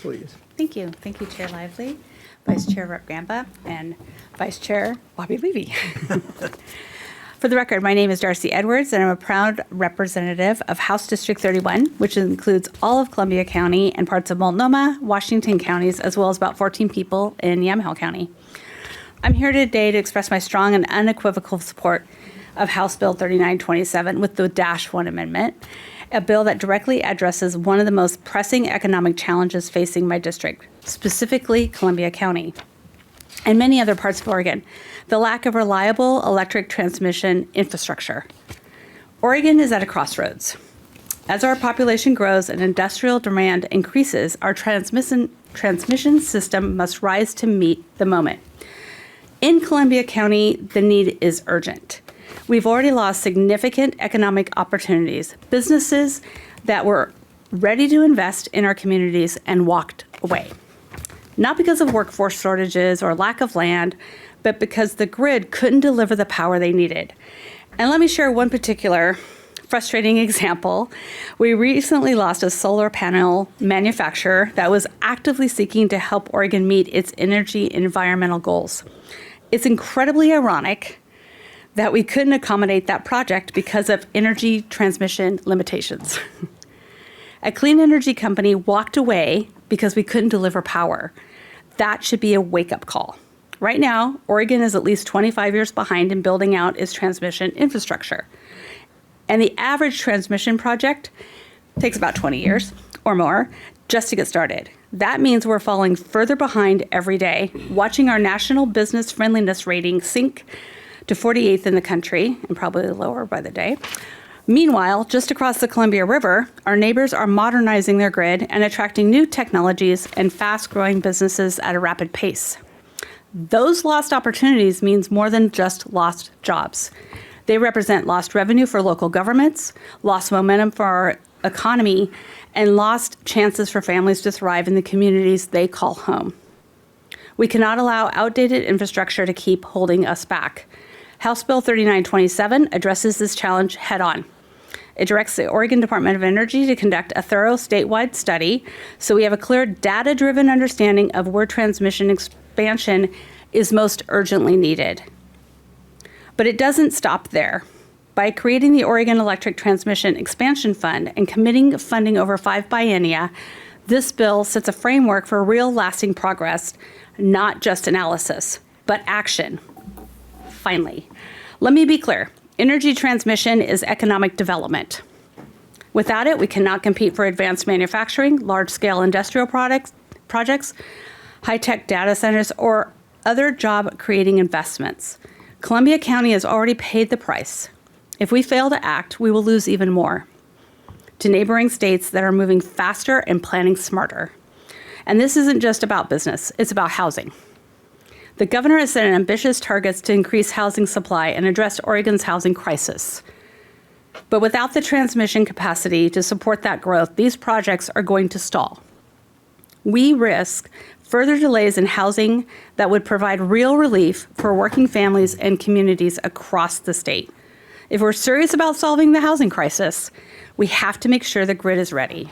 please. Thank you. Thank you, Chair Lively, Vice Chair Rep. Gamba, and Vice Chair Bobby Levy. For the record, my name is Darcy Edwards, and I'm a proud representative of House District 31, which includes all of Columbia County and parts of Multnomah, Washington counties, as well as about 14 people in Yamaha County. I'm here today to express my strong and unequivocal support of House Bill 3927 with the Dash 1 amendment, a bill that directly addresses one of the most pressing economic challenges facing my district, specifically Columbia County and many other parts of Oregon, the lack of reliable electric transmission infrastructure. Oregon is at a crossroads. As our population grows and industrial demand increases, our transmission system must rise to meet the moment. In Columbia County, the need is urgent. We've already lost significant economic opportunities, businesses that were ready to invest in our communities and walked away. Not because of workforce shortages or lack of land, but because the grid couldn't deliver the power they needed. And let me share one particular frustrating example. We recently lost a solar panel manufacturer that was actively seeking to help Oregon meet its energy environmental goals. It's incredibly ironic that we couldn't accommodate that project because of energy transmission limitations. A clean energy company walked away because we couldn't deliver power. That should be a wake-up call. Right now, Oregon is at least 25 years behind in building out its transmission infrastructure. And the average transmission project takes about 20 years or more just to get started. That means we're falling further behind every day, watching our national business friendliness rating sink to 48th in the country, and probably lower by the day. Meanwhile, just across the Columbia River, our neighbors are modernizing their grid and attracting new technologies and fast-growing businesses at a rapid pace. Those lost opportunities means more than just lost jobs. They represent lost revenue for local governments, lost momentum for our economy, and lost chances for families to thrive in the communities they call home. We cannot allow outdated infrastructure to keep holding us back. House Bill 3927 addresses this challenge head-on. It directs the Oregon Department of Energy to conduct a thorough statewide study so we have a clear data-driven understanding of where transmission expansion is most urgently needed. But it doesn't stop there. By creating the Oregon Electric Transmission Expansion Fund and committing funding over 5 biennia, this bill sets a framework for real lasting progress, not just analysis, but action. Finally, let me be clear. Energy transmission is economic development. Without it, we cannot compete for advanced manufacturing, large-scale industrial projects, high-tech data centers, or other job-creating investments. Columbia County has already paid the price. If we fail to act, we will lose even more to neighboring states that are moving faster and planning smarter. And this isn't just about business, it's about housing. The governor has set ambitious targets to increase housing supply and address Oregon's housing crisis. But without the transmission capacity to support that growth, these projects are going to stall. We risk further delays in housing that would provide real relief for working families and communities across the state. If we're serious about solving the housing crisis, we have to make sure the grid is ready.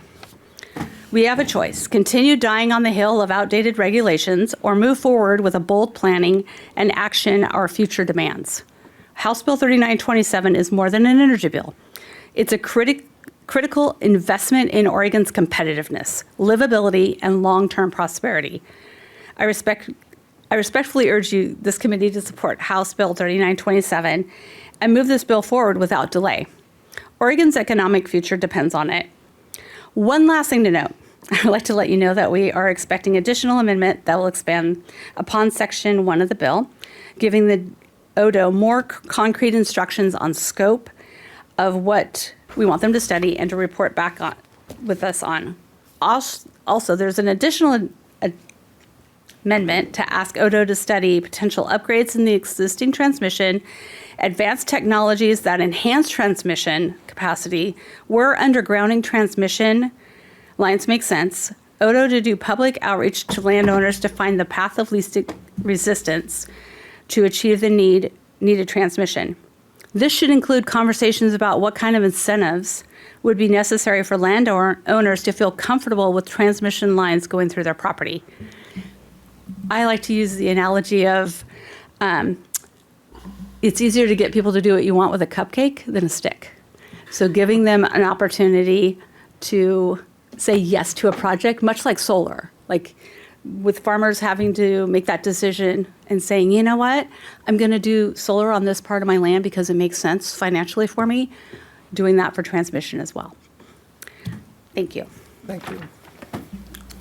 We have a choice: continue dying on the hill of outdated regulations or move forward with a bold planning and action our future demands. House Bill 3927 is more than an energy bill. It's a critical investment in Oregon's competitiveness, livability, and long-term prosperity. I respectfully urge this committee to support House Bill 3927 and move this bill forward without delay. Oregon's economic future depends on it. One last thing to note. I'd like to let you know that we are expecting additional amendment that will expand upon Section 1 of the bill, giving the ODO more concrete instructions on scope of what we want them to study and to report back on with us on. Also, there's an additional amendment to ask ODO to study potential upgrades in the existing transmission, advanced technologies that enhance transmission capacity, where undergrounding transmission lines make sense, ODO to do public outreach to landowners to find the path of least resistance to achieve the needed transmission. This should include conversations about what kind of incentives would be necessary for landowners to feel comfortable with transmission lines going through their property. I like to use the analogy of it's easier to get people to do what you want with a cupcake than a stick. So giving them an opportunity to say yes to a project, much like solar, like with farmers having to make that decision and saying, you know what, I'm going to do solar on this part of my land because it makes sense financially for me, doing that for transmission as well. Thank you. Thank you.